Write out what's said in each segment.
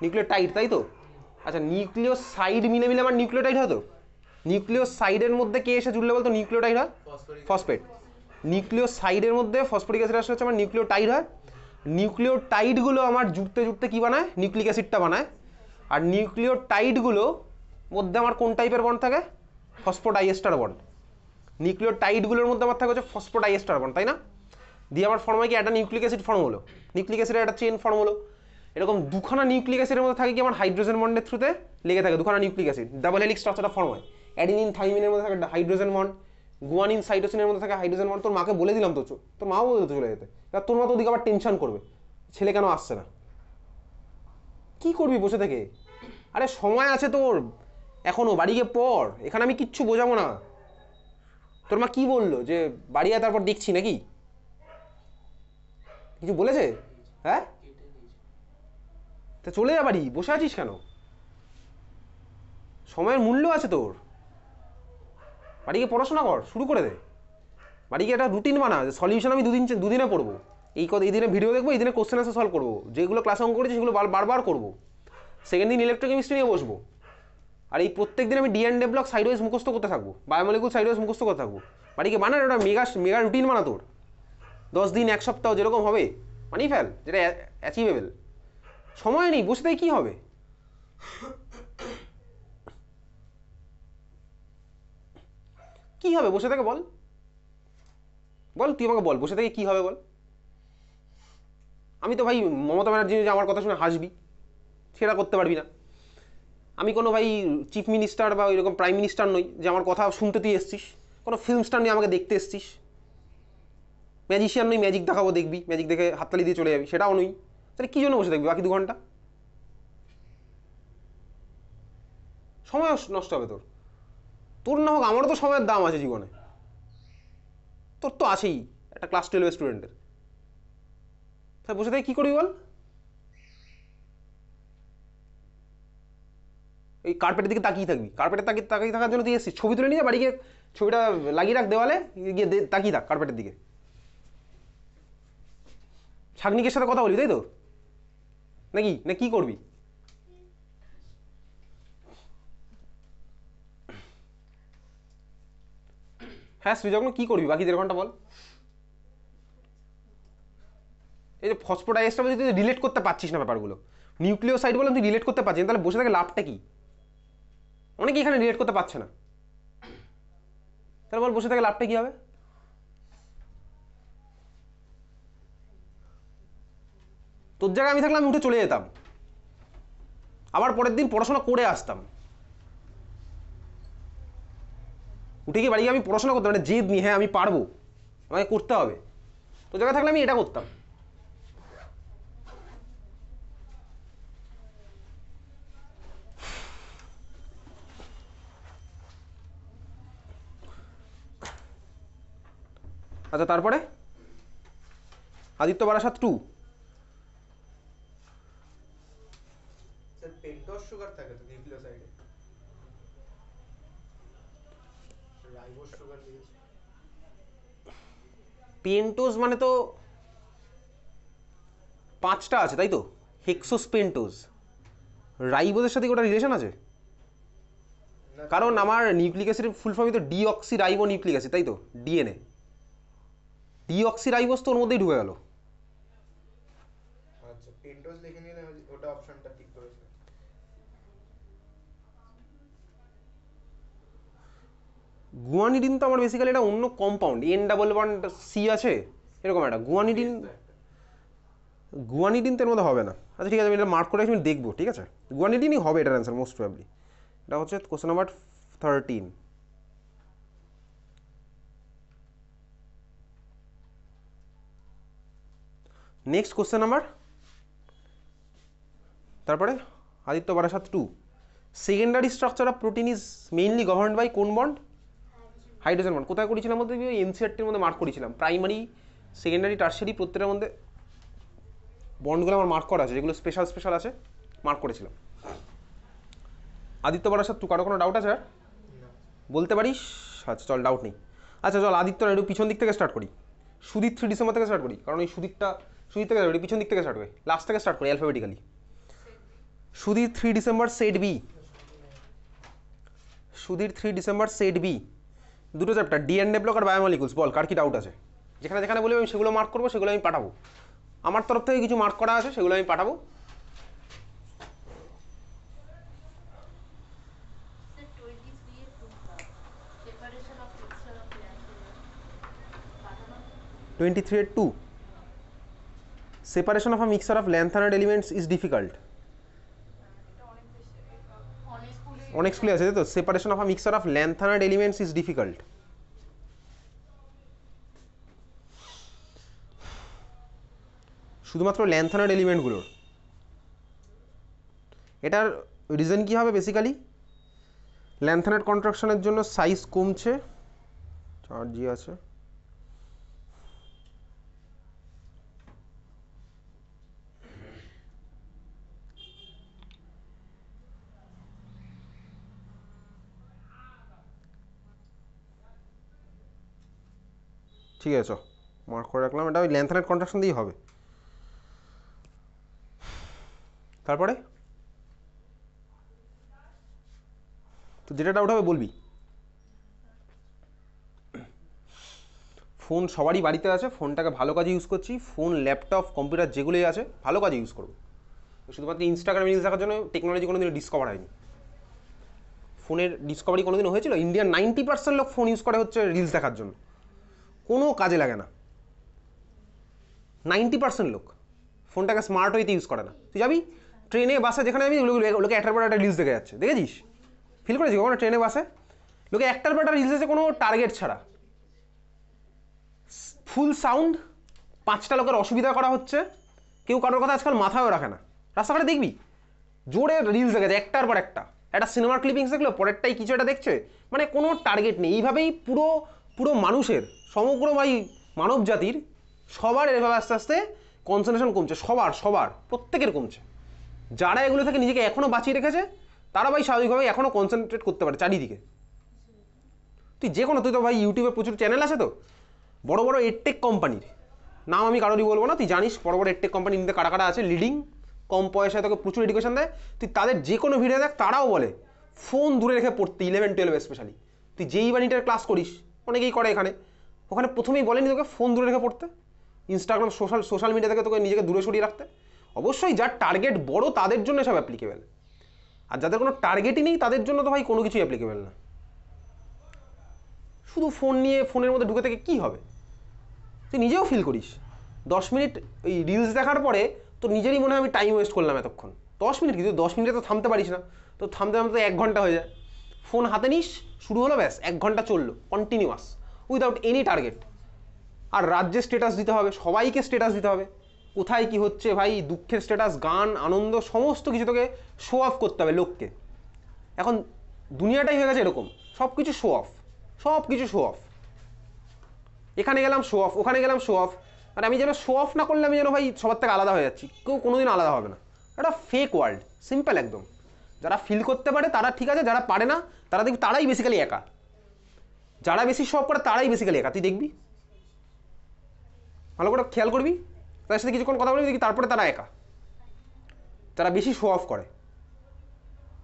Nucleotide, তাই তো? আচ্ছা, নিউক্লিওসাইড মিলে মিলে আমার নিউক্লিওটাইড হয় তো? নিউক্লিওসাইডের মধ্যে কে এসে জুড়লে বলতো নিউক্লিওটাইড হয়? ফসফেট। নিউক্লিওসাইডের মধ্যে ফসফরিক অ্যাসিড আসলে হচ্ছে আমার নিউক্লিওটাইড হয়। নিউক্লিওটাইডগুলো আমার জুড়তে জুড়তে কী বানায়? নিউক্লিক অ্যাসিডটা বানায়। আর নিউক্লিওটাইডগুলো মধ্যে আমার কোন টাইপের বন্ড থাকে? Phosphodiester bond. নিউক্লিওটাইডগুলোর মধ্যে আমার থাকে হচ্ছে ফসফোডাইএস্টার বন্ড, তাই না? দিয়ে আমার ফর্ম হয় কি একটা নিউক্লিক অ্যাসিড ফর্ম হলো, নিউক্লিক অ্যাসিডের একটা চেন ফর্ম হলো। এরকম দুখানা নিউক্লিক অ্যাসিডের মধ্যে থাকে কি আমার হাইড্রোজেন বন্ডের থ্রুতে লেগে থাকে দুখানা নিউক্লিক অ্যাসিড, ডাবল হেলিক্স স্ট্রাকচারটা ফর্ম হয়। অ্যাডিনিন থাইমিনের মধ্যে থাকে হাইড্রোজেন বন্ড, গুয়ানিন সাইটোসিনের মধ্যে থাকে হাইড্রোজেন বন্ড। তোর মাকে বলে দিলাম তো, তোর মাও বলে দিতে চলে যেতে, এবার তোর মা তো ওদিকে আবার টেনশন করবে, ছেলে কেন আসছে না। কি করবি বসে থেকে? আরে সময় আছে তোর এখনো, বাড়ি গিয়ে পড়, এখানে আমি কিচ্ছু বোঝাবো না। তোর মা কি বললো যে বাড়ি আয় তারপর দেখছি নাকি? কিছু বলেছে? হ্যাঁ, তা চলে যা বাড়ি, বসে আছিস কেন? সময়ের মূল্য আছে তোর, বাড়ি গিয়ে পড়াশোনা কর, শুরু করে দে। বাড়ি গিয়ে একটা রুটিন বানা, সলিউশন আমি দুদিনে পড়বো, এই দিনে ভিডিও দেখবো, এই দিনে কোশ্চেন আনসার সলভ করবো, যেগুলো ক্লাসে অঙ্ক করেছি সেগুলো বারবার করবো। সেকেন্ড দিন ইলেকট্রোকেমিস্ট্রি নিয়ে বসবো। আর এই প্রত্যেক দিন আমি ডিএনডে ব্লক সাইডওয়াইজ মুখস্থ করতে থাকবো, বায়োমলিকুল সাইডওয়াইজ মুখস্থ করতে থাকবো। বাড়িকে বানা একটা মেগা রুটিন বানা তোর, 10 দিন 1 সপ্তাহ যেরকম হবে মানেই ফেল, যেটা অ্যাচিভেবল। সময় নেই, বসে থেকে কী হবে? কি হবে বসে থেকে বল, বল তুই আমাকে বল, বসে থেকে কি হবে বল। আমি তো ভাই মমতা ব্যানার্জি যে আমার কথা শুনে হাসবি, সেটা করতে পারবি না। আমি কোনো ভাই চিফ মিনিস্টার বা ওইরকম প্রাইম মিনিস্টার নই যে আমার কথা শুনতে তুই এসছিস, কোনো ফিল্ম স্টার নিয়ে আমাকে দেখতে এসছিস। ম্যাজিশিয়ান নই, ম্যাজিক দেখাবো দেখবি, ম্যাজিক দেখে হাততালি দিয়ে চলে যাবি, সেটাও নই। তাহলে কী জন্য বসে দেখবি বাকি 2 ঘন্টা? সময় নষ্ট হবে তোর। তোর না হোক, আমারও তো সময়ের দাম আছে জীবনে, তোর তো আছেই একটা ক্লাস 12 স্টুডেন্টের। তাহলে বসে থেকে কী করবি বল? এই কার্পেটের দিকে তাকিয়ে থাকবি, কার্পেটের তাকিয়ে থাকার জন্য তুই এসেছিস। ছবি তুলে নিয়ে বাড়ি গিয়ে ছবিটা লাগিয়ে রাখ দেওয়ালে, গিয়ে তাকিয়ে থাক কার্পেটের দিকে। ছাগনিকের সাথে কথা বলবি তাই তো নাকি, না কি করবি? হ্যাঁ সৃজগ্ন, কি করবি বাকি 1.5 ঘন্টা বল? এই যে ফসফোডাইএস্টার যদি তুই রিলেট করতে পারছিস না ব্যাপারগুলো, নিউক্লিওসাইড বলে তুই রিলেট করতে পারছিস, তাহলে বসে থাকে লাভটা কি? অনেকে এখানে রিলেট করতে পারছে না, তাহলে বল বসে থাকে লাভটা কি হবে? তোর জায়গায় আমি থাকলে আমি উঠে চলে যেতাম, আবার পরের দিন পড়াশোনা করে আসতাম। উঠে গিয়ে বাড়ি গিয়ে আমি পড়াশোনা করতাম, মানে জেদ নিয়ে, হ্যাঁ আমি পারবো, আমাকে করতে হবে। তোর জায়গায় থাকলে আমি এটা করতাম। আচ্ছা তারপরে Aditya Barasat 2। Sir pentose sugar থাকে তো নিউক্লিওসাইডে, রাইবোজ সুগার দিয়েছে। পেন্টোজ মানে তো 5টা আছে তাই তো, হেক্সোস পেন্টোজ। রাইবোজের সাথে ওটা রিলেশন আছে? কারণ আমার নিউক্লিক অ্যাসিডের ফুল ফর্মই তো ডিঅক্সি রাইবো নিউক্লিক অ্যাসিড, তাই তো, ডিএনএ। ডিঅক্সি রাইবোজ তো ওর মধ্যেই ঢুকে গেল। আচ্ছা পেন্টোজ লিখে নিলে ওটা অপশনটা ঠিক করেছে। গুয়ানিডিন তো আমার বেসিক্যালি এটা অন্য কম্পাউন্ড, N+1C আছে এরকম একটা গুয়ানিডিন। গুয়ানিডিন তো এর মধ্যে হবে না। আচ্ছা ঠিক আছে, আমি এটা মার্ক করে আমি দেখবো, ঠিক আছে। গুয়ানিডিনই হবে এটার অ্যান্সার মোস্ট প্রবাবলি। এটা হচ্ছে question number 13। Next question number, তারপরে Aditya Barasat 2। Secondary structure of protein is mainly governed by কোন বন্ড? Hydrogen bond. কোথায় করেছিলাম মধ্যে এনসিআরটির মধ্যে মার্ক করেছিলাম, প্রাইমারি সেকেন্ডারি টার্সিয়ারি প্রত্যেকটার মধ্যে বন্ডগুলো আমার মার্ক করা আছে, যেগুলো স্পেশাল আছে মার্ক করেছিলাম। আদিত্য বারাসাত 2 কারো কোনো ডাউট আছে? বলতে পারিস? আচ্ছা চল, ডাউট নেই। আচ্ছা চল আদিত্য একটু পিছন দিক থেকে স্টার্ট করি। সুদীপ 3 ডিসেম্বর থেকে স্টার্ট করি, কারণ এই সুদীপ থেকে পিছন দিক থেকে স্টার্ট করি, লাস্ট থেকে স্টার্ট করি alphabetically. Sudhir 3 December set B, Sudhir 3 December set B, দুটো চ্যাপ্টার ডিএনএ ব্লক আর বায়োমলিকুলস। বল কার কি ডাউট আছে? যেখানে যেখানে বলবি আমি সেগুলো মার্ক করবো, সেগুলো আমি পাঠাবো। আমার তরফ থেকে কিছু মার্ক করা আছে, সেগুলো আমি পাঠাবো। Sir, 23 এর two class. Separation of mixture of lanthanum. পাঠানো আছে? 23/2 separation of a mixture of lanthanide elements is difficult। অনেক স্কুলে অনেক স্কুলে আছে তো, separation of a mixture of lanthanide elements is difficult. শুধুমাত্র ল্যান্থানাইড এলিমেন্টগুলোর। এটার রিজন কি হবে? বেসিক্যালি ল্যান্থানাইড কন্ট্রাকশনের জন্য সাইজ কমছে, চার্জি আছে, ঠিক আছে মার্ক করে রাখলাম। এটা ওই ল্যান্থানাইড কন্ট্রাকশন দিয়েই হবে। তারপরে তো যেটা ডাউট হবে বলবি। ফোন সবারই বাড়িতে আছে, ফোনটাকে ভালো কাজে ইউজ করছি। ফোন, ল্যাপটপ, কম্পিউটার যেগুলোই আছে ভালো কাজে ইউজ করবো। শুধুমাত্র ইনস্টাগ্রামে রিলস দেখার জন্য টেকনোলজি কোনোদিন ডিসকভার হয়নি। ফোনের ডিসকভারি কোনোদিন হয়েছিল? ইন্ডিয়ার 90% লোক ফোন ইউজ করে হচ্ছে রিলস দেখার জন্য, কোনো কাজে লাগে না। 90% লোক ফোনটাকে স্মার্ট ওয়েতে ইউজ করে না। তুই যাবি ট্রেনে, বাসে, যেখানে আমি লোকে একটার পর একটা রিলস দেখে যাচ্ছে, দেখেছিস? ফিল করেছিস কখনো ট্রেনে, বাসে লোকে একটার পর একটা রিলস আছে কোনো টার্গেট ছাড়া? ফুল সাউন্ড, 5টা লোকের অসুবিধা করা হচ্ছে, কেউ কারোর কথা আজকাল মাথায়ও রাখে না। রাস্তাঘাটে দেখবি জোরে রিলস দেখেছে একটার পর একটা, একটা সিনেমার ক্লিপিংস দেখলো, পরেরটাই কিছু একটা দেখছে, মানে কোনো টার্গেট নেই। এইভাবেই পুরো পুরো মানুষের, সমগ্র ভাই মানব জাতির সবার এভাবে আস্তে আস্তে কনসেন্ট্রেশন কমছে, সবার সবার প্রত্যেকের কমছে। যারা এগুলো থেকে নিজেকে এখনও বাঁচিয়ে রেখেছে তারা ভাই স্বাভাবিকভাবে এখনও কনসেন্ট্রেট করতে পারে চারিদিকে। তুই যে কোনো, তুই তো ভাই ইউটিউবে প্রচুর চ্যানেল আছে তো, বড় বড় এডটেক কোম্পানির নাম আমি কারোরই বলবো না, তুই জানিস বড় বড় এডটেক কোম্পানি নিতে কারা কারা আছে, লিডিং, কম পয়সায় তোকে প্রচুর এডুকেশন দেয়। তুই তাদের যে কোনো ভিডিও দেখ, তারাও বলে ফোন দূরে রেখে পড়তে, 11-12 স্পেশালি। তুই যেই বাণীটার ক্লাস করিস, অনেকেই করে এখানে, ওখানে প্রথমেই বলেনি তোকে ফোন দূরে রেখে পড়তে, ইনস্টাগ্রাম, সোশ্যাল মিডিয়া থেকে তোকে নিজেকে দূরে সরিয়ে রাখতে। অবশ্যই যার টার্গেট বড় তাদের জন্য সব অ্যাপ্লিকেবেল, আর যাদের কোনো টার্গেটই নেই তাদের জন্য তো ভাই কোনো কিছুই অ্যাপ্লিকেবেল না। শুধু ফোন নিয়ে ফোনের মধ্যে ঢুকে থেকে কী হবে? তুই নিজেও ফিল করিস 10 মিনিট ওই রিলস দেখার পরে তোর নিজেরই মনে হয় আমি টাইম ওয়েস্ট করলাম এতক্ষণ। 10 মিনিট, কিন্তু 10 মিনিটে তো থামতে পারিস না, তো থামতে থামতে 1 ঘন্টা হয়ে যায়। ফোন হাতে নিস, শুরু হলো, ব্যাস 1 ঘন্টা চললো কন্টিনিউয়াস, উইদাউট এনি টার্গেট। আর রাজ্যের স্ট্যাটাস দিতে হবে, সবাইকে স্ট্যাটাস দিতে হবে, কোথায় কি হচ্ছে ভাই, দুঃখের স্ট্যাটাস, গান, আনন্দ, সমস্ত কিছু তোকে শো অফ করতে হবে লোককে। এখন দুনিয়াটাই হয়ে গেছে এরকম, সব কিছু শো অফ, সব কিছু শো অফ। এখানে গেলাম শো অফ, ওখানে গেলাম শো অফ। আর আমি যেন শো অফ না করলে আমি যেন ভাই সবার থেকে আলাদা হয়ে যাচ্ছি। কেউ কোনোদিন আলাদা হবে না, এটা ফেক ওয়ার্ল্ড, সিম্পল একদম। যারা ফিল করতে পারে তারা ঠিক আছে, যারা পারে না তারা দেখবি তারাই বেসিক্যালি একা। যারা বেশি শো অফ করে তারাই বেসিক্যালি একা, তুই দেখবি, ভালো করে খেয়াল করবি, তাদের সাথে কিছুক্ষণ কথা বলবি দেখবি, তারপরে তারা একা। যারা বেশি শো অফ করে,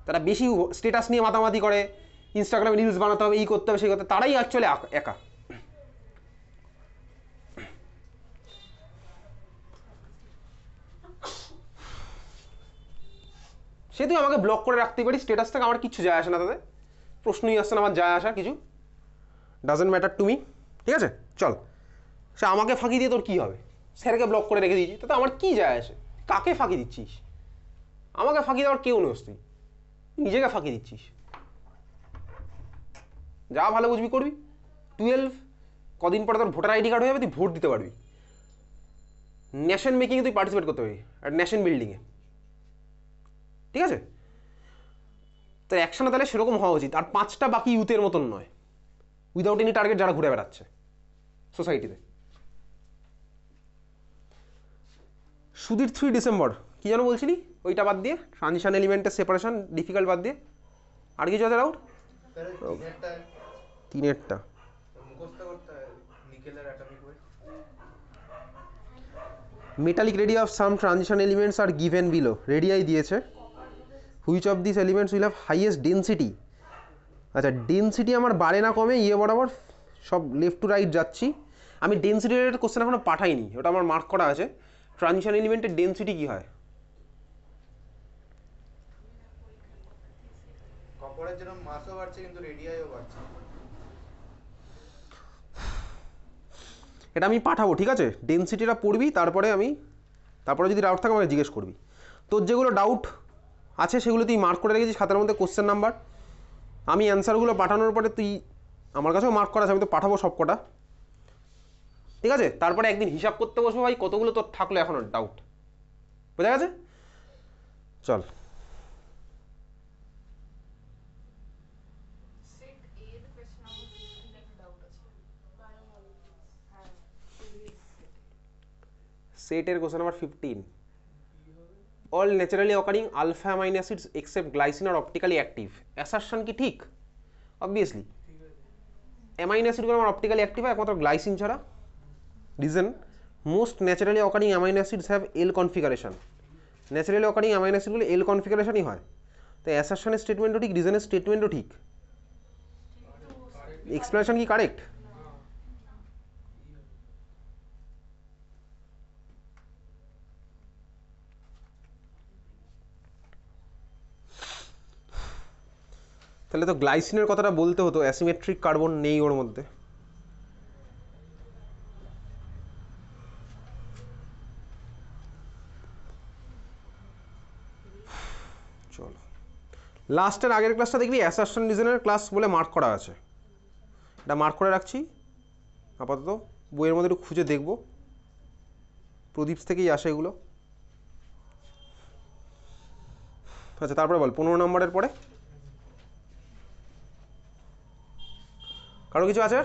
তারা বেশি স্ট্যাটাস নিয়ে মাতামাতি করে, ইনস্টাগ্রামে রিলস বানাতে হবে, এই করতে হবে, সেই করতে, তারাই অ্যাকচুয়ালি একা। সে তুই আমাকে ব্লক করে রাখতে পারিস স্ট্যাটাস থেকে, আমার কিছু যায় আসে না, তাদের প্রশ্নই আসছে না আমার যায় আসা কিছু, ডাজেন্ট ম্যাটার টু মি, ঠিক আছে? চল, সে আমাকে ফাঁকি দিয়ে তোর কী হবে? স্যারকে ব্লক করে রেখে দিয়েছি, তাতে আমার কী যায় আসে? কাকে ফাঁকি দিচ্ছিস? আমাকে ফাঁকি দেওয়ার কেউ নোস, তুই নিজেকে ফাঁকি দিচ্ছিস। যা ভালো বুঝবি করবি। 12 কদিন পরে তোর ভোটার আইডি কার্ড হয়ে যাবে, তুই ভোট দিতে পারবি, নেশন মেকিংয়ে তুই পার্টিসিপেট করতে পারবি, আর নেশন বিল্ডিংয়ে, ঠিক আছে? তোর অ্যাকশনে তাহলে সেরকম হওয়া উচিত। আর 5টা বাকি ইউথের মতন নয়, উইদাউট এনি টার্গেট যারা ঘুরে বেড়াচ্ছে সোসাইটিতে। সুধীর 3 ডিসেম্বর কি যেন বলছিলি? ওইটা বাদ দিয়ে, ট্রানজিশন এলিমেন্টের সেপারেশন ডিফিকাল্ট বাদ দিয়ে, আর কিছু আছে ডাউট? তিনেরটা মুখস্থ করতে হয়, নিকেলের atomic weight. Metallic radii of some transition elements are given below, radii দিয়েছে। Which of this elements will have highest density. আচ্ছা ডেন্সিটি আমার বাড়ে না কমে ইয়ে বরাবর সব লেফট টু রাইট যাচ্ছি। আমি ডেন্সিটি রিলেটেড কোশ্চেন এখনো পাঠাইনি, ওটা আমার মার্ক করা আছে। ট্রানজিশন এলিমেন্টের ডেন্সিটি কী হয়? কপারের যেরকম মাসও বাড়ছে কিন্তু রেডিয়াইও বাড়ছে। এটা আমি পাঠাবো, ঠিক আছে? ডেন্সিটিটা পড়বি, তারপরে যদি ডাউট থাকে আমাকে জিজ্ঞেস করবি। তোর যেগুলো ডাউট আছে সেগুলো তুই মার্ক করে রেখেছিস খাতার মধ্যে কোশ্চেন নাম্বার। আমি অ্যান্সারগুলো পাঠানোর পরে তুই, আমার কাছেও মার্ক করা আছে, আমি তো পাঠাবো সব কটা, ঠিক আছে? তারপরে একদিন হিসাব করতে বসবো ভাই কতগুলো তোর থাকলো এখনো ডাউট, বোঝা গেছে? চল সেট এ এর কোশ্চেন নাম্বার 15 একটা ডাউট আছে। হ্যাঁ সেটের question number 15, all naturally occurring alpha amino acids except glycine are optically active. Assertion কি ঠিক? অবভিয়াসলি অ্যামাইনো অ্যাসিডগুলো আমার অপটিক্যালি অ্যাক্টিভ হয় একমাত্র গ্লাইসিন ছাড়া। Reason, most naturally occurring amino acids have L configuration. Naturally occurring amino অ্যাসিডগুলো L কনফিগারেশনই হয়। তো অ্যাসারশনের স্টেটমেন্টও ঠিক, রিজনের স্টেটমেন্টও ঠিক। এক্সপ্লেনেশন কি কারেক্ট? তাহলে তো গ্লাইসিনের কথাটা বলতে হতো, অ্যাসিমেট্রিক কার্বন নেই ওর মধ্যে। চলো লাস্টের আগের ক্লাসটা দেখবি অ্যাসারশন রিজনের ক্লাস বলে মার্ক করা আছে, এটা মার্ক করে রাখছি আপাতত। বইয়ের মধ্যে একটু খুঁজে দেখবো, প্রদীপ থেকেই আসে এগুলো। আচ্ছা তারপরে বল 15 নম্বরের পরে কারো কিছু আছে?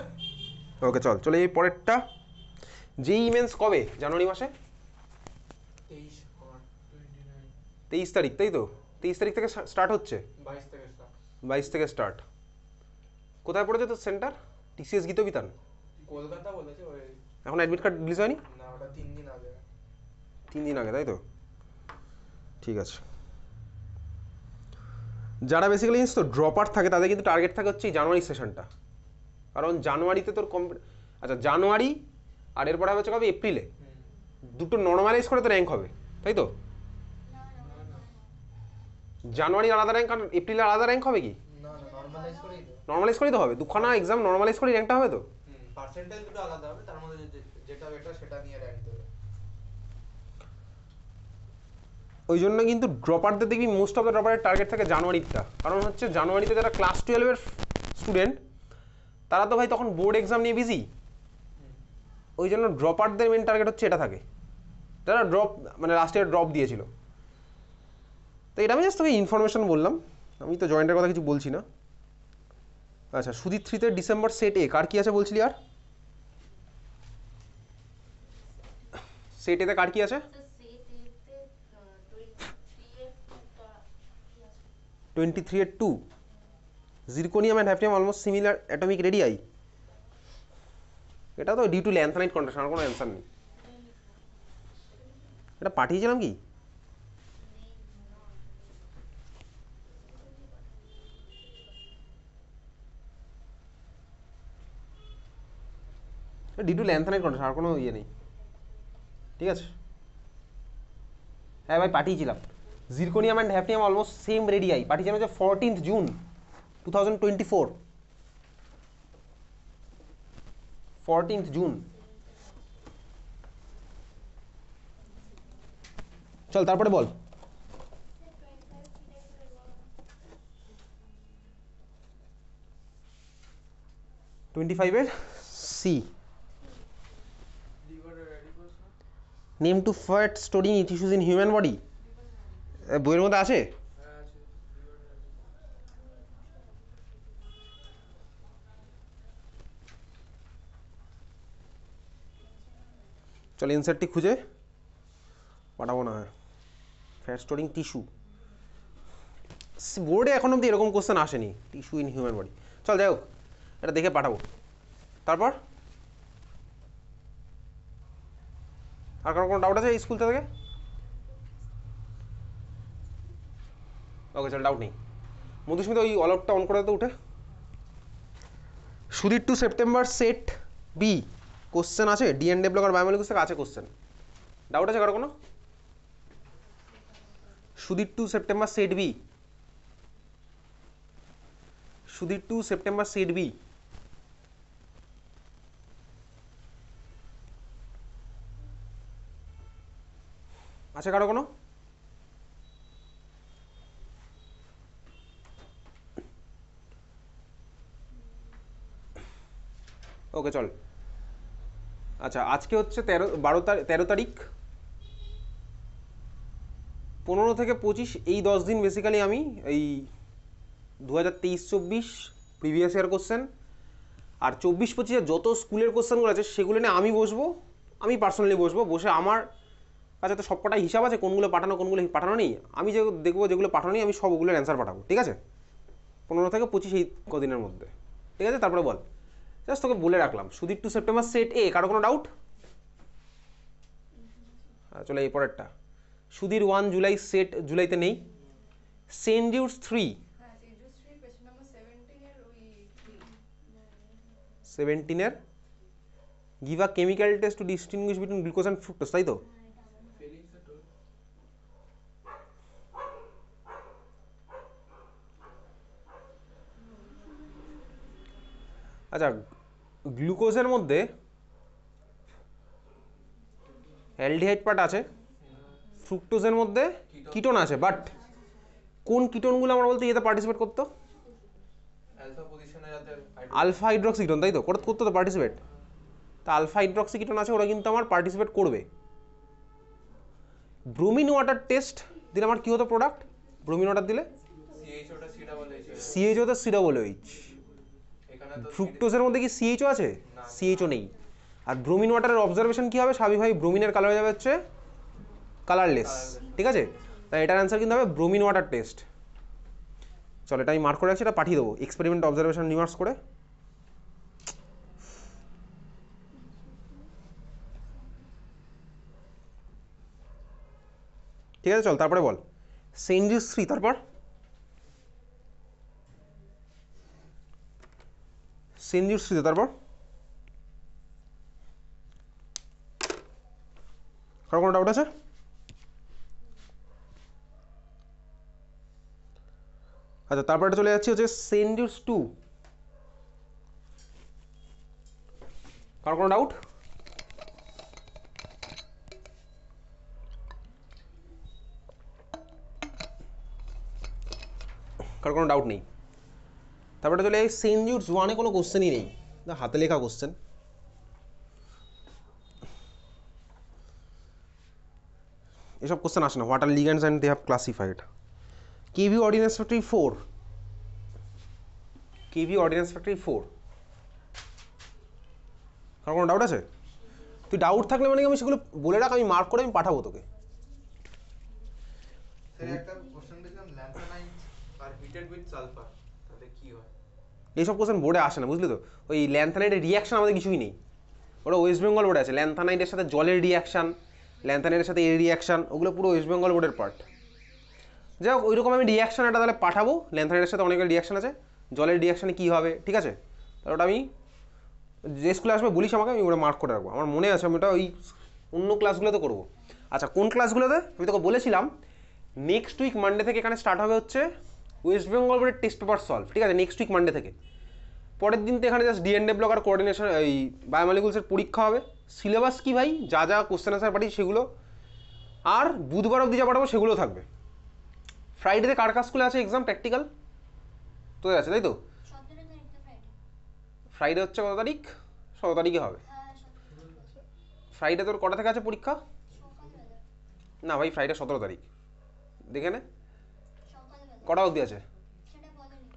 ওকে চল চলে এই পরেরটা। যেই ইমেন্স কবে? জানুয়ারি মাসে 23 তারিখ, তাই তো? 23 তারিখ থেকে স্টার্ট হচ্ছে, 22 থেকে স্টার্ট। কোথায় পড়েছে তোর সেন্টার? টিসিএস গীত বিতান কলকাতা বলেছে ওই। এখন অ্যাডমিট কার্ড রিলিজ হয়নি? না ওটা 3 দিন আগে। 3 দিন আগে, তাই তো? ঠিক আছে। যারা বেসিক্যালি জানিস তো ড্রপার থাকে তাদের কিন্তু টার্গেট থাকে হচ্ছে এই জানুয়ারি সেশনটা, কারণ জানুয়ারিতে তোর আচ্ছা জানুয়ারি আর এরপরে হবে হচ্ছে কবে? এপ্রিলে। দুটো নর্মালাইজ করে তো র্যাঙ্ক হবে, তাই তো? জানুয়ারি আলাদা র্যাঙ্ক আর এপ্রিলে আলাদা র্যাঙ্ক হবে কি? না না নরমালাইজ করেই তো। নর্মালাইজ করেই তো হবে, দুখানা এক্সাম নর্মালাইজ করে র্যাঙ্কটা হবে তো। পার্সেন্টেজ দুটো আলাদা হবে, তার মধ্যে যেটা বেটার সেটা নিয়ে র্যাঙ্ক দেবে। ওই জন্য কিন্তু ড্রপারদের দেখবি মোস্ট অফ দ্য ড্রপারের টার্গেট থাকে জানুয়ারিটা, কারণ হচ্ছে জানুয়ারিতে যারা ক্লাস 12-এর স্টুডেন্ট তারা তো ভাই তখন বোর্ড এক্সাম নিয়ে বিজি, ওই জন্য ড্রপারদের মেন টার্গেট হচ্ছে এটা থাকে, যারা ড্রপ মানে লাস্ট ইয়ার ড্রপ দিয়েছিল। তো এটা আমি জাস্ট তোকে ইনফরমেশন বললাম, আমি তো জয়েন্টের কথা কিছু বলছি না। আচ্ছা সুদীপ 3-তে ডিসেম্বর সেট এ কার কি আছে বলছিলি? আর সেট এতে কার কি আছে? সেট এ তে 23 এর টুটা কি আছে? 23-এর 2 zirconium and hafnium almost similar atomic radii. এটা তো ডিউ টু ল্যান্থানাইট কন্ট্রাকশন, আর কোনো অ্যান্সার নেই। এটা পাঠিয়েছিলাম কি? ডিউ টু ল্যান্থানাইট কন্ট্রাকশন, আর কোনো ইয়ে নেই, ঠিক আছে? হ্যাঁ ভাই পাঠিয়েছিলাম, zirconium and hafnium almost same radii, পাঠিয়েছিলাম হচ্ছে 14th জুন 2024, 14th জুন। চল তারপরে বল। 25-এর C, name two fat storing tissues in human body, বইয়ের মধ্যে আছে? চল ইনসার্টটি খুঁজে পাঠাবো না। হয় ফ্যাট স্টোরিং টিস্যু, বোর্ডে এখন অব্দি এরকম কোশ্চেন আসেনি, টিস্যু ইন হিউম্যান বডি। চল যাই হোক এটা দেখে পাঠাবো। তারপর আর কারো কোনো ডাউট আছে এই স্কুল থেকে? ওকে চল, ডাউট নেই। মধুস্মিতা ওই অলপটা অন করে তো উঠে। Sudhir two September set B question আছে, ডিএনডে ব্লক আর বায়োমলিকুলস থেকে আছে কোশ্চেন। ডাউট আছে কারো কোনো? Sudhir two September set B, Sudhir two September set B. আছে কারো কোনো? ওকে চল। আচ্ছা আজকে হচ্ছে 13 তারিখ, 15 থেকে 25 এই 10 দিন বেসিক্যালি আমি এই 2023-24 প্রিভিয়াস ইয়ার কোশ্চেন আর 24-25 যত স্কুলের কোশ্চেনগুলো আছে সেগুলো নিয়ে আমি বসবো, আমি পার্সোনালি বসবো, বসে আমার কাছে তো সবকটাই হিসাব আছে কোনগুলো পাঠানো কোনগুলো পাঠানো নেই, আমি যে দেখবো যেগুলো পাঠানো নেই আমি সবগুলোর অ্যান্সার পাঠাবো, ঠিক আছে? 15 থেকে 25 এই কদিনের মধ্যে, ঠিক আছে? তারপরে বল, জাস্ট তোকে বলে রাখলাম। সুধীর টু সেপ্টেম্বর সেট এ, কারো কোনো ডাউট? চলে এই পরেরটা। সুধীর 1 জুলাই সেট জুলাইতে নেই। সেন্ট জুডস 3 হ্যাঁ সেন্ট জুডস 3 পেজ নাম্বার 17 এর ওই 17 এর give a chemical test to distinguish between glucose and fructose, তাই তো? আচ্ছা গ্লুকোজের মধ্যে অ্যালডিহাইড পার্ট আছে, ফ্রুক্টোজের মধ্যে কিটোন আছে, বাট কোন কিটোনগুলো আমরা বলতে এতে পার্টিসিপেট করতো? অ্যালফা পজিশনে যাতে আলফা হাইড্রক্সি কিটোন, তাই তো? করতো তো পার্টিসিপেট। তা আলফা হাইড্রক্সি কিটোন আছে, ওরা কিন্তু আমার পার্টিসিপেট করবে। ব্রোমিন ওয়াটার টেস্ট দিলে আমার কি হতো প্রোডাক্ট? ব্রোমিন ওয়াটার দিলে সিএইচওটা সি ডাবল এইচ সিএইচও তো COOH। এখানে তো ফ্রুক্টোজের মধ্যে কি সিএইচও আছে? সিএইচও নেই। আর ব্রোমিন ওয়াটারের অবজারভেশন কি হবে? স্বাভাবিকভাবে ব্রোমিনের কালার হয়ে যাবে হচ্ছে কালারলেস, ঠিক আছে? তাই এটার অ্যান্সার কিন্তু হবে ব্রোমিন ওয়াটার টেস্ট। চল এটা আমি মার্ক করে রাখছি, এটা পাঠিয়ে দেবো এক্সপেরিমেন্ট অবজারভেশন রিমার্কস করে। ঠিক আছে চল তারপরে বল। সেন্ট জুডস 3, তারপর সেন্ট জুডস 3, তারপর কারো কোনো ডাউট আছে? আচ্ছা তারপরে চলে যাচ্ছি হচ্ছে সেন্ট জুডস 2, কারো কোনো ডাউট? কারো কোনো ডাউট নেই? তারপরে চলে সেন্ট জুডস 1-এ কোনো কোশ্চেনই নেই, না হাতে লেখা কোশ্চেন। এসব কোশ্চেন আসে না। What are ligands and they have classified. KV ordnance factory 4, KV ordnance factory 4, কারো কোনো ডাউট আছে? তুই ডাউট থাকলে মানে আমি সেগুলো বলে রাখ, আমি মার্ক করে আমি পাঠাবো তোকে। স্যার একটা কোশ্চেন দেখলাম ল্যান্থানাইট আর হিটেড উইথ সালফার, তাহলে কি হয়? এইসব কোশ্চেন বোর্ডে আসে না, বুঝলি তো? ওই ল্যান্থানাইটের রিয়াকশন আমাদের কিছুই নেই, ওটা ওয়েস্ট বেঙ্গল বোর্ডে আছে। ল্যান্থানাইটের সাথে জলের রিয়াকশান, ল্যান্থানাইটের সাথে এর রিয়াকশান, ওগুলো পুরো ওয়েস্ট বেঙ্গল বোর্ডের পার্ট। যাই হোক ওইরকম আমি রিয়াকশান একটা তাহলে পাঠাবো। ল্যান্থানাইটের সাথে অনেকগুলো রিয়াকশান আছে, জলের রিয়াকশানে কী হবে, ঠিক আছে? তাহলে ওটা আমি যে স্কুলে আসবে বলিস আমাকে, আমি ওটা মার্ক করে রাখবো। আমার মনে আছে আমি ওটা ওই অন্য ক্লাসগুলোতে করবো। আচ্ছা কোন ক্লাসগুলোতে? আমি তোকে বলেছিলাম নেক্সট উইক মানডে থেকে এখানে স্টার্ট হবে হচ্ছে ওয়েস্ট বেঙ্গল বোর্ডের টেস্ট পেপার সলভ, ঠিক আছে? নেক্সট উইক মানডে থেকে। পরের দিন তো এখানে জাস্ট ডিএনডে ব্লক আর কোঅর্ডিনেশন এই বায়োমলিকুলসের পরীক্ষা হবে। সিলেবাস কি ভাই, যা যা কোশ্চেন আনসার পাঠিয়েছি সেগুলো, আর বুধবার অবধি যা পাঠাবো সেগুলো থাকবে। ফ্রাইডেতে কার কার স্কুলে আছে এক্সাম প্র্যাকটিক্যাল? তোদের আছে তাই তো? 17 তারিখটা ফ্রাইডে। ফ্রাইডে হচ্ছে কত তারিখ? 17 তারিখে হবে। হ্যাঁ 17 ফ্রাইডে তোর কটা থেকে আছে পরীক্ষা? সকালবেলা। না ভাই ফ্রাইডে 17 তারিখ, দেখে নে সকালবেলা। কটা অবধি আছে। সেটা বলেনি।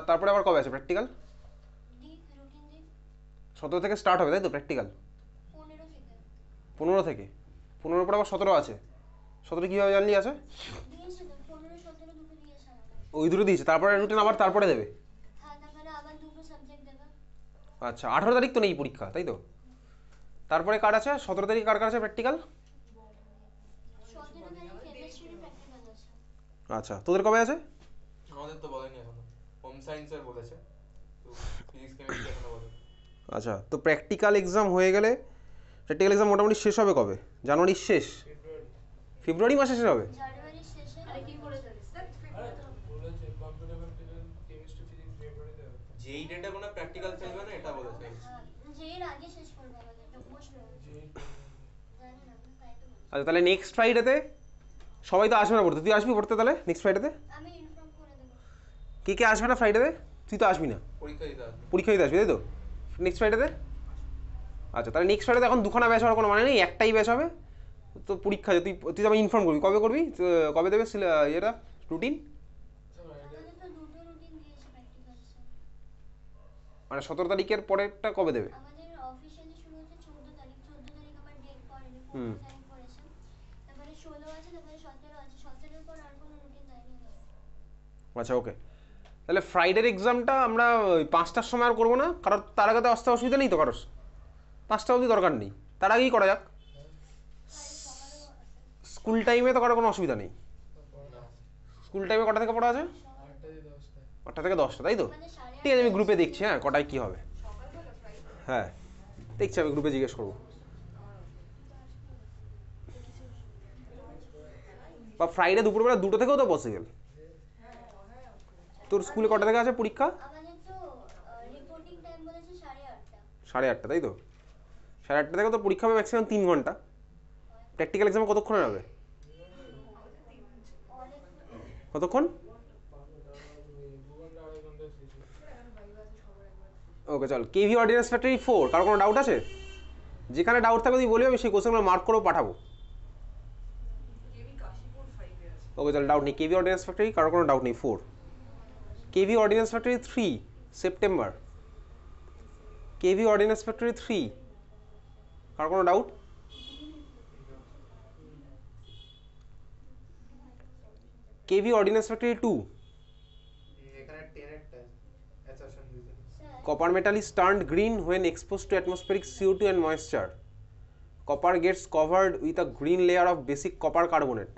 তারপরে আবার কবে আছে প্র্যাকটিক্যাল? রুটিন দিন 17 থেকে স্টার্ট হবে তাই তো প্র্যাকটিক্যাল? 15 থেকে। 15 থেকে? 15 পরে আবার 17 আছে। 17 কীভাবে জানলি আছে? দিয়েছে তো 15 17 দুটো দিয়েছে আমাকে। ওই দুটো দিয়েছে, তারপরে রুটিন আবার তারপরে দেবে। হ্যাঁ তারপরে আবার দুটো সাবজেক্ট দেবে। আচ্ছা 18 তারিখ তো নেই পরীক্ষা তাই তো? তারপরে কার আছে 17 তারিখ? কার কার আছে প্র্যাকটিক্যাল? 17 তারিখ কেমিস্ট্রির প্র্যাকটিক্যাল আছে। আচ্ছা, তোদের কবে আছে? আমাদের তো বলেনি এখনো, হোম সায়েন্সের বলেছে, তো ফিজিক্স কেমিস্ট্রি এখনো বলেনি। আচ্ছা, তো প্র্যাকটিক্যাল এক্সাম হয়ে গেলে, প্র্যাকটিক্যাল এক্সাম মোটামুটি শেষ হবে কবে? জানুয়ারির শেষ, ফেব্রুয়ারি মাসে শেষ হবে? জানুয়ারির শেষে আরে কি করে জানিস? যেই ডেটে কোনো প্র্যাকটিক্যাল চলবে না এটা বলেছে। যে এর আগে শেষ করবে আমাদের এটা বসবে জানি না তাই তো বলছি। আচ্ছা, তাহলে নেক্সট ফ্রাইডেতে সবাই তো আসবে না পড়তে, তুই আসবি পড়তে তাহলে নেক্সট ফ্রাইডেতে? আমি ইনফর্ম করে দেবো। কে কে আসবে না ফ্রাইডেতে? তুই তো আসবি না, পরীক্ষা দিতে আসবে। পরীক্ষা দিতে আসবি তাই তো নেক্সট ফ্রাইডেতে? আচ্ছা, তাহলে নেক্সট ফ্রাইডেতে এখন দুখানা ব্যাচ হওয়ার কোনো মানে নেই, একটাই ব্যাচ হবে। তো পরীক্ষা তুই তুই তো আমাকে ইনফর্ম করবি, কবে করবি, কবে দেবে ইয়েটা রুটিন? আমাদের তো দুটো রুটিন দিয়েছে প্র্যাকটিক্যালসে। মানে 17 তারিখের পরেরটা কবে দেবে? আমাদের অফিশিয়ালি শুরু হচ্ছে 14 তারিখ, 14 তারিখ আমার ডেট পড়েনি, হুম। 15 তারিখ পড়েছে, তারপরে 16 আছে, তারপরে 17 আছে, 17 এর পর আর কোনো রুটিন দেয়নি ওরা। আচ্ছা, ওকে। তাহলে ফ্রাইডের এক্সামটা আমরা 5টার সময় আর করবো না, কারণ তার আগে তো আসতে অসুবিধা নেই তো কারোর? 5টা অবধি দরকার নেই, তার আগেই করা যাক। সকালেও আছে। স্কুল টাইমে তো কারো কোনো অসুবিধা নেই। না। স্কুল টাইমে কটা থেকে পড়া আছে? 8টা থেকে 10টা, তাই তো? মানে সাড়ে ঠিক আছে, আমি 8টায় গ্রুপে দেখছি, হ্যাঁ কটায় কী হবে। হ্যাঁ, দেখছি, আমি গ্রুপে জিজ্ঞেস করবো। বা ফ্রাইডে দুপুরবেলা 2টো থেকেও তো পসিবল। তোর স্কুলে কটা থেকে আছে পরীক্ষা? আমাদের তো রিপোর্টিং টাইম বলেছে 8:30। 8:30, তাই তো? 8:30 থেকে তো পরীক্ষা হবে ম্যাক্সিমাম 3 ঘন্টা। প্র্যাকটিক্যাল এক্সাম কতক্ষণে হবে? কতক্ষণ? ওকে, চল। কেভি অর্ডিন্যান্স ফ্যাক্টরি 4, কারো কোনো ডাউট আছে? যেখানে ডাউট থাকবে তুই বলবি, আমি সেই কোশ্চেনগুলো মার্ক করেও পাঠাবো। ওকে, চল, ডাউট নেই। কেভি অর্ডিন্যান্স ফ্যাক্টরি কারো কোনো ডাউট নেই 4। KV ordnance factory 3 September. KV ordnance factory 3, কারো কোনো ডাউট? কেভি অর্ডিন্যান্স ফ্যাক্টরি 2, এখানে 10 এর টাইম অ্যাসারশন দিতে। copper metal is turned green when exposed to atmospheric CO2 and moisture. Copper gets covered with a green layer of basic copper carbonate.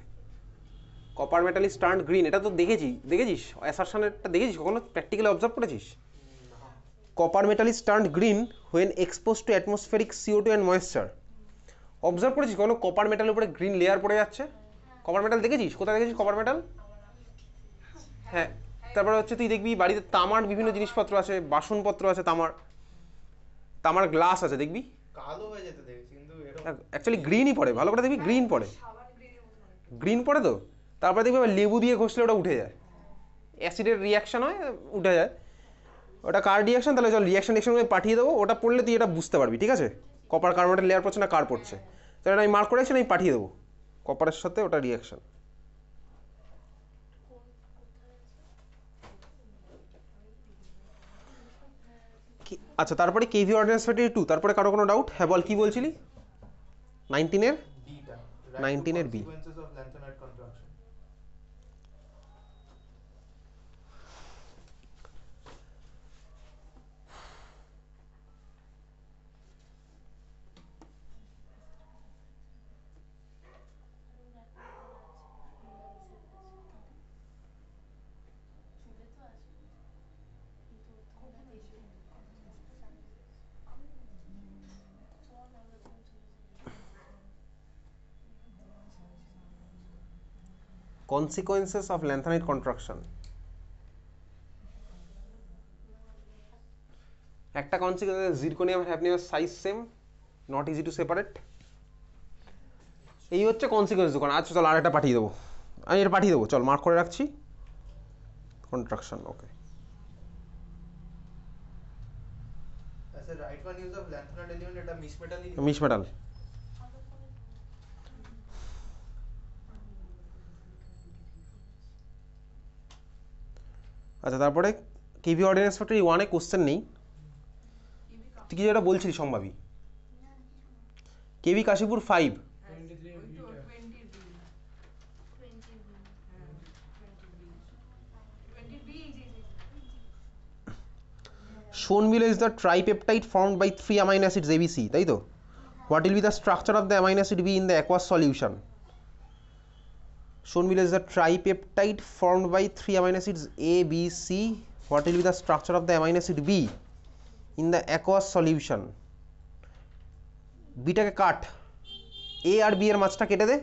Copper metal is turned green, এটা তো দেখেছিস অ্যাসারশনটা দেখেছিস কখনো, practically observe করেছিস? Copper metal is turned green when exposed to atmospheric CO2 and moisture. Observe করেছিস কখনো copper মেটালের উপরে গ্রিন লেয়ার পড়ে যাচ্ছে? কপার মেটাল দেখেছিস? কোথায় দেখেছিস কপার মেটাল? হ্যাঁ, তারপরে হচ্ছে তুই দেখবি বাড়িতে তামার বিভিন্ন জিনিসপত্র আছে, বাসনপত্র আছে, তামার গ্লাস আছে, দেখবি কালো হয়ে যেতে দেখেছি, কিন্তু এরকম অ্যাকচুয়ালি গ্রিনই পড়ে, ভালো করে দেখবি গ্রিন পড়ে, গ্রিন পড়ে তো। তারপরে দেখবি আবার লেবু দিয়ে ঘষলে ওটা উঠে যায়, অ্যাসিডের রিয়াকশন হয়, উঠে যায়। ওটা কার রিয়াকশন? তাহলে চল রিয়াকশন পাঠিয়ে দেবো, ওটা পড়লে তুই এটা বুঝতে পারবি, ঠিক আছে? কপার কার্বনেটের লেয়ার পড়ছে না কার পড়ছে, তাহলে আমি মার্ক করে রাখছি, আমি পাঠিয়ে দেবো কপারের সাথে ওটা রিয়াকশন। আচ্ছা, তারপরে কেভি অর্ডিন্যান্স ফ্যাক্টরি 2, তারপরে কারো কোনো ডাউট? হ্যাঁ বল, কি বলছিলি? 19-এর beta 19-এর B। consequences of lanthanide contraction। consequences of lanthanide contraction। একটা consequence, zirconium hafnium size same, not easy to separate। এই হচ্ছে consequence দোকান। আচ্ছা চল, আরেকটা পাঠিয়ে দেবো, আমি এটা পাঠিয়ে দেবো, চল মার্ক করে রাখছি, কন্ট্রাকশন। ওকে, আচ্ছা, write one use of lanthanide element, এটা মিস মেটালই মিশ মেটাল। আচ্ছা, তারপরে কেভি অর্ডিন্যান্স ফ্যাক্টরি 1-এ কোশ্চেন নেই, তুই কি যেটা বলছিলি সম্ভাবী। KV Kashipur 5, shown below is the tripeptide formed by 3 amino acids ABC, তাই তো? What will be the structure of the amino acid B in the aqueous solution? shown below is the tripeptide formed by 3 amino acids A, B, C. What will be the structure of the amino acid B in the aqueous solution? বিটাকে কাট, A আর B এর মাঝটা কেটে দে,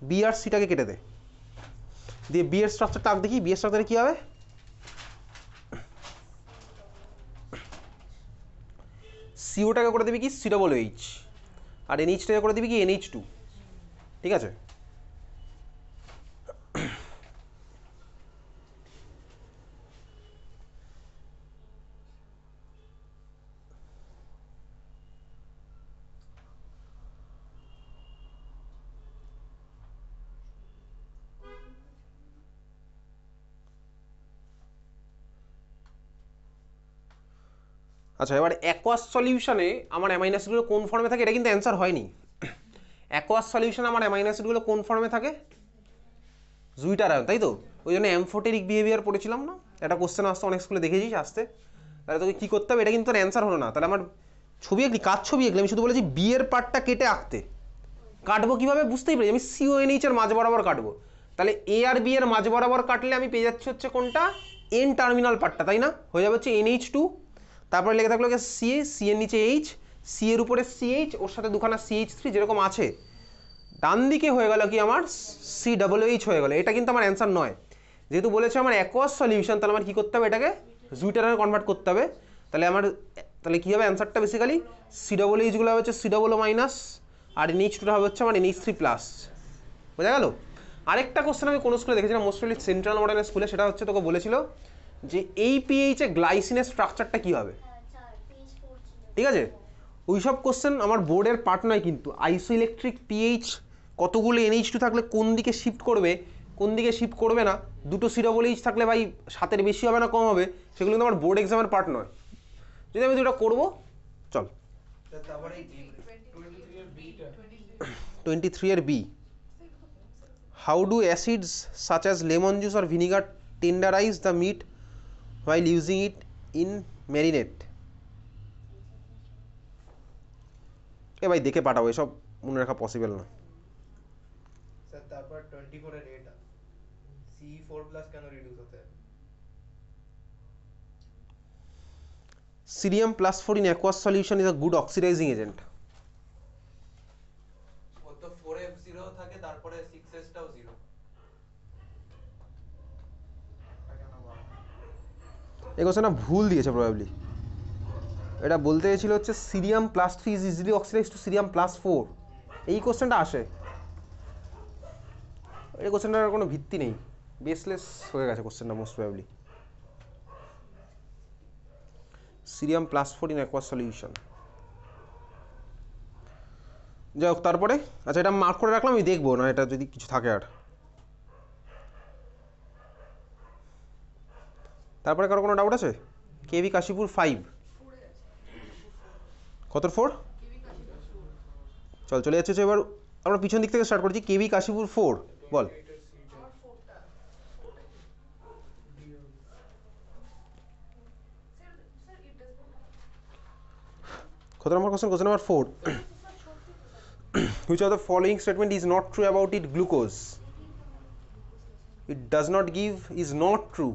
B আর সিটাকে কেটে দে, দিয়ে B এর স্ট্রাকচারটা আঁক দেখি। বি এর স্ট্রাকচারে কি হবে? সিওটাকে করে দিবি কি সি ডবল এইচ, আর এনএইচটাকে করে দিবি কি NH2, ঠিক আছে? আচ্ছা, এবার অ্যাকোয়াস সলিউশনে আমার অ্যামাইনো অ্যাসিডগুলো কোন ফর্মে থাকে, এটা কিন্তু অ্যান্সার হয়নি। অ্যাকোয়াস সলিউশনে আমার অ্যামাইনো অ্যাসিডগুলো কোন ফর্মে থাকে? জুইটার আয়ন, তাই তো? ওই জন্য অ্যামফোটেরিক বিহেভিয়ার পড়েছিলাম না, একটা কোশ্চেন আসতে অনেক স্কুলে দেখেছিস আসতে। তাহলে তোকে কী করতে হবে, এটা কিন্তু তোর অ্যান্সার হলো না। তাহলে আমার ছবি আঁকলি, কাজ ছবি আঁকলি, আমি শুধু বলেছি বিয়ের পার্টটা কেটে আঁকতে। কাটবো কীভাবে বুঝতেই পারি, আমি CONH এর মাঝ বরাবর কাটবো। তাহলে এ আর বি এর মাঝ বরাবর কাটলে আমি পেয়ে যাচ্ছি হচ্ছে কোনটা, এন টার্মিনাল পার্টটা, তাই না? হয়ে যাবে হচ্ছে NH2, তারপরে লেগে থাকলো CA, সি এর নিচে H, সি এর উপরে CH, ওর সাথে দুখানা CH3 যেরকম আছে। ডান দিকে হয়ে গেল কি আমার COOH হয়ে গেল। এটা কিন্তু আমার অ্যান্সার নয়, যেহেতু বলেছে আমার অ্যাকোয়াস সলিউশন, তাহলে আমার কী করতে হবে, এটাকে জুইটারে কনভার্ট করতে হবে। তাহলে কী হবে অ্যান্সারটা, বেসিক্যালি COOH গুলো হচ্ছে COO মাইনাস, আর NH2টা হবে হচ্ছে আমার NH3 প্লাস। বোঝা গেল? আরেকটা কোশ্চেন আমি কোনো স্কুলে দেখেছিলাম, মোস্টলি সেন্ট্রাল মডেলের স্কুলে, সেটা হচ্ছে তোকে বলেছিল যে এই পিএইচে গ্লাইসিনের স্ট্রাকচারটা কী হবে, ঠিক আছে? ওই সব কোশ্চেন আমার বোর্ডের পার্ট নয়, কিন্তু আইসোইলেকট্রিক পিএইচ কতগুলো NH2 থাকলে কোন দিকে শিফট করবে, কোন দিকে শিফট করবে না, দুটো COOH থাকলে ভাই 7-এর বেশি হবে না কম হবে, সেগুলো কিন্তু আমার বোর্ড এক্সামের পার্ট নয়। যদি আমি দুটো করবো, চল 23 এর B. How do acids such as lemon juice or vinegar tenderize the meat while using it in marinade? এ ভাই দেখে পাঠাবো, এসব মনে রাখা পসিবল না। স্যার তারপর 24 এর এটা CE4+ কেন রিডিউস হতে হয়? Cerium plus 4 in aqueous solution is a good oxidizing agent. ও তো 4F0 থাকে, তারপরে 6S টাও 0। এই কোশ্চেনটা ভুল দিয়েছে প্রবাবলি। এটা বলতে গেছিল হচ্ছে cerium plus 3 is easily oxidise to cerium plus 4, এই কোশ্চেনটা আসে। এই কোশ্চেনটার কোনো ভিত্তি নেই, বেসলেস হয়ে গেছে কোশ্চেনটা most probably. Cerium plus 4 in aqueous solution, যাই হোক। তারপরে আচ্ছা, এটা মার্ক করে রাখলাম, আমি দেখবো না এটা যদি কিছু থাকে। আর তারপরে কারো কোনো ডাউট আছে? কেভি কাশীপুর 5, কত 4? চলে যাচ্ছে। এবার আমরা পিছন দিক থেকে স্টার্ট করছি। কেভি কাশীপুর 4, বল। কত নম্বর question? Question number 4. Which of the following statement is not true about it glucose? It does not give, is not true,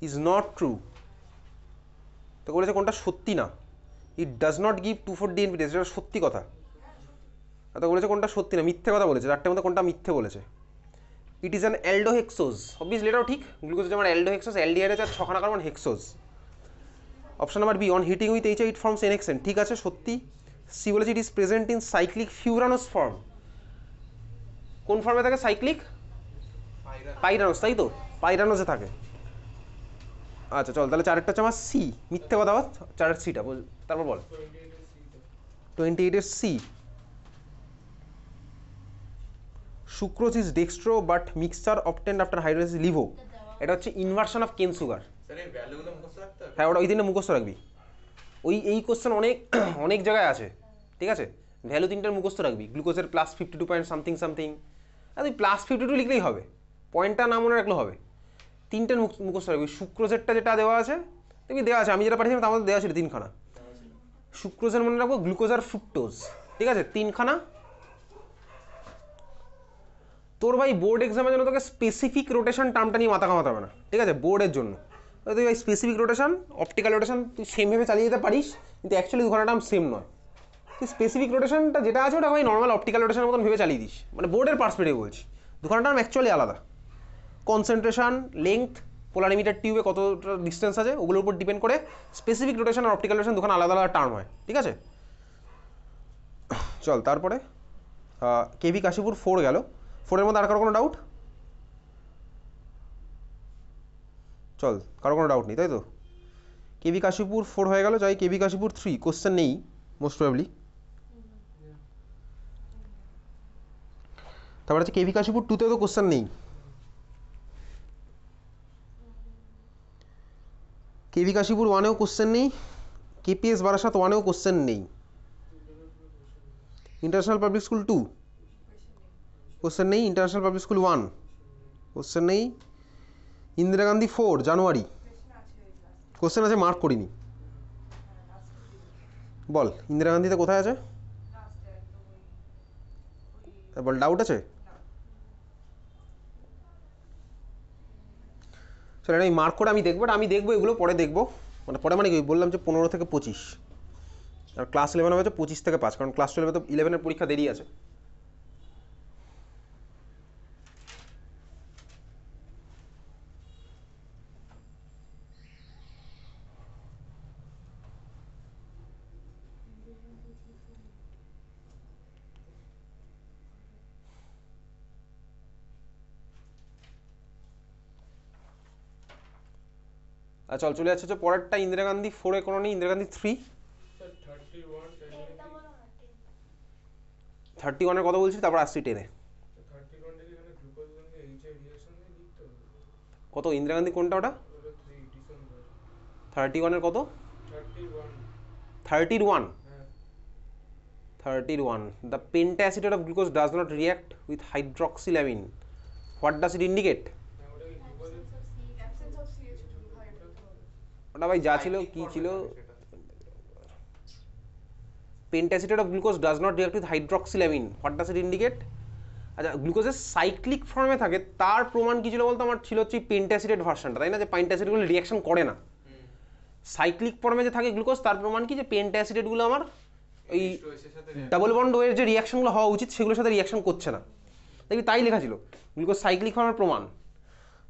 is not true. তো বলেছে কোনটা সত্যি না? It does not give 2,4-DNP, এটা সত্যি কথা। তো বলেছে কোনটা সত্যি না, মিথ্যে কথা বলেছে। চারটের মধ্যে কোনটা মিথ্যে বলেছে? It is an aldohexose, obviously এটাও ঠিক। গ্লুকোজ যেমন aldohexose, অ্যালডিহাইডে 6খানা carbon hexose. Option number B, on heating with HI it forms NXN, ঠিক আছে, সত্যি। সি বলেছে it is present in cyclic furanose form, কোন ফর্মে থাকে? সাইক্লিক পাইরানোস, তাই তো? পাইরানোসে থাকে। আচ্ছা চল, তাহলে চারেরটা হচ্ছে আমার সি, মিথ্যে কথা বল। চারের সিটা বল, তারপর বল। 28-এর C, sucrose is dextro but mixture obtained after hydrolysis laevo, এটা হচ্ছে inversion of cane sugar. Sir এই ভ্যালুগুলো মুখস্থ রাখতে হবে? হ্যাঁ, ওটা ওই দিনে মুখস্থ রাখবি। এই কোশ্চেন অনেক জায়গায় আছে, ঠিক আছে? ভ্যালু 3টার মুখস্থ রাখবি। গ্লুকোজের +52 পয়েন্ট সামথিং সামথিং, আর তুই +52 লিখলেই হবে, পয়েন্টটা না মনে রাখলেও হবে। 3টার মুখস্থ রাখবি। সুক্রোজেরটা যেটা দেওয়া আছে, দেখবি দেওয়া আছে, আমি যেটা পাঠিয়েছিলাম তার মধ্যে দেওয়া ছিল 3খানা। সুক্রোজের মনে রাখবো, গ্লুকোজ আর ফ্রুক্টোজ, ঠিক আছে, 3খানা। তোর ভাই বোর্ড এক্সামের জন্য তোকে স্পেসিফিক রোটেশন টার্মটা নিয়ে মাথা কামাতে হবে না, ঠিক আছে? বোর্ডের জন্য তুই ভাই স্পেসিফিক রোটেশন, অপটিক্যাল রোটেশন তুই সেমভাবে চালিয়ে যেতে পারিস, কিন্তু অ্যাকচুয়ালি দুখানা টার্ম সেম নয়। তুই স্পেসিফিক রোটেশনটা যেটা আছে ওটা ভাই নর্মাল অপটিক্যাল রোটেশনের মতন ভেবে চালিয়ে দিস, মানে বোর্ডের পার্সপেক্টিভ বলছি। দুখানা টার্ম অ্যাকচুয়ালি আলাদা। কনসেন্ট্রেশন, লেংথ, পোলারিমিটার টিউবে কতটা ডিস্টেন্স আছে ওগুলোর উপর ডিপেন্ড করে specific rotation R optical rotation দুখানা আলাদা আলাদা টার্ম হয়, ঠিক আছে? চল তারপরে কেভি কাশীপুর 4 গেল। 4-এর মধ্যে আর কারো কোনো ডাউট? চল, কারো কোনো ডাউট নেই তাই তো? কেভি কাশীপুর 4 হয়ে গেল। যাই কেভি কাশীপুর 3, কোশ্চেন নেই মোস্ট প্রবাবলি। তারপর হচ্ছে কেভি কাশীপুর 2-তেও তো কোশ্চেন নেই। কেভি কাশীপুর 1-এও কোশ্চেন নেই, কেপিএস বারাসাত 1-এও কোশ্চেন নেই। ইন্টারন্যাশনাল পাবলিক স্কুল 2 কোশ্চেন নেই, ইন্টারন্যাশনাল পাবলিক স্কুল 1 কোশ্চেন নেই, ইন্দিরা গান্ধী 4 জানুয়ারি কোশ্চেন আছে, মার্ক করিনি। বল ইন্দিরা গান্ধীতে কোথায় আছে? বল, ডাউট আছে? চল এটা আমি মার্ক করে আমি দেখবো, আমি দেখবো এগুলো পরে দেখবো, মানে পরে মানে কি বললাম যে 15 থেকে 25, আর ক্লাস 11 হয়েছে 25 থেকে 5, কারণ ক্লাস 12 তো 11-এর পরীক্ষা দেরি আছে। চল চলে যাচ্ছে হচ্ছে পরেরটা, ইন্দিরা গান্ধী 4-এ কোনো নেই, ইন্দিরা গান্ধী 3। 31-এর কথা বলছি, তারপর আসছি 10-এ। কত ইন্দিরা গান্ধী কোনটা ওটা? 31-এর কত? 31 The pentacetate of glucose does not react with hydroxylamine. What does it indicate? ওটা ভাই যা ছিল কি ছিল, pentacetate of glucose does not react with hydroxylamine. What does it indicate? আচ্ছা, গ্লুকোজের সাইক্লিক ফর্মে থাকে তার প্রমাণ কি ছিল বলতো? আমার ছিল হচ্ছে পেন্টাসিটেট ভার্সনটা, তাই না? যে পেন্টাসিটেটগুলো রিয়াকশন করে না। সাইক্লিক ফর্মে যে থাকে গ্লুকোজ, তার প্রমাণ কি? যে পেন্টাসিটেটগুলো আমার এই ডাবল বন্ড ওয়ের যে রিয়াকশনগুলো হওয়া উচিত সেগুলোর সাথে রিয়াকশন করছে না। দেখবি তাই লেখা ছিল গ্লুকোজ সাইক্লিক ফর্মের প্রমাণ।